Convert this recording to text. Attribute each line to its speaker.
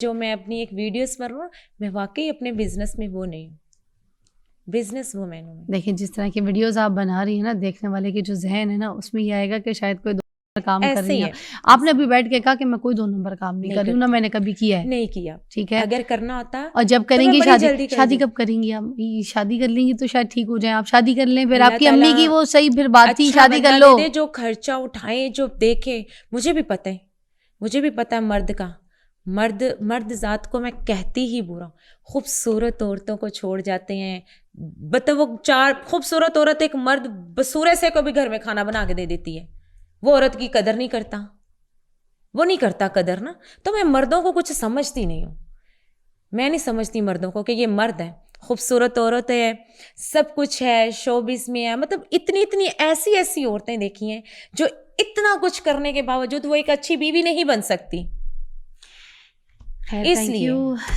Speaker 1: جو میں اپنی ایک ویڈیوز پر ہوں میں واقعی اپنے بزنس میں وہ نہیں ہوں، بزنس وومین ہوں۔
Speaker 2: دیکھیں جس طرح کی ویڈیوز آپ بنا رہی ہیں نا، دیکھنے والے کے جو ذہن ہے نا اس میں یہ آئے گا کہ شاید کوئی 2 نمبر کام کر
Speaker 1: ایسے
Speaker 2: رہی
Speaker 1: ہی
Speaker 2: ہیں۔
Speaker 1: ہے،
Speaker 2: آپ نے ابھی بیٹھ کے کہا کہ میں کوئی 2 نمبر کام نہیں کر رہی ہوں، نہ میں نے کبھی کیا ہے،
Speaker 1: نہیں کیا۔
Speaker 2: ٹھیک ہے،
Speaker 1: اگر کرنا ہوتا
Speaker 2: اور جب
Speaker 1: تو
Speaker 2: کریں
Speaker 1: میں
Speaker 2: گی
Speaker 1: بڑی جلدی کر
Speaker 2: شادی
Speaker 1: دوں۔
Speaker 2: کب کریں گی آپ؟ شادی کر لیں گی تو شاید ٹھیک ہو جائیں، آپ شادی کر لیں، پھر
Speaker 1: اللہ
Speaker 2: آپ کی امی
Speaker 1: تعالیٰ
Speaker 2: کی وہ صحیح پھر بات تھی
Speaker 1: اچھا
Speaker 2: شادی کر
Speaker 1: بندہ
Speaker 2: لو۔
Speaker 1: دے دے جو خرچہ اٹھائے، جو دیکھے۔ مجھے بھی پتہ ہے، مجھے بھی پتہ ہے مرد کا، مرد ذات کو میں کہتی ہی برا ہوں، خوبصورت عورتوں کو چھوڑ جاتے ہیں، وہ 4 خوبصورت عورت ایک مرد بصورے سے کو بھی گھر میں کھانا بنا کے دے دیتی ہے، وہ عورت کی قدر نہیں کرتا، وہ نہیں کرتا قدر نا۔ تو میں مردوں کو کچھ سمجھتی نہیں ہوں، میں نہیں سمجھتی مردوں کو کہ یہ مرد ہے، خوبصورت عورت ہے، سب کچھ ہے، شوبز میں ہے، مطلب اتنی ایسی عورتیں دیکھی ہیں جو اتنا کچھ کرنے کے باوجود وہ ایک اچھی بیوی نہیں بن سکتی۔
Speaker 2: خیر،
Speaker 1: اس
Speaker 2: تھینک
Speaker 1: لیے
Speaker 2: یو۔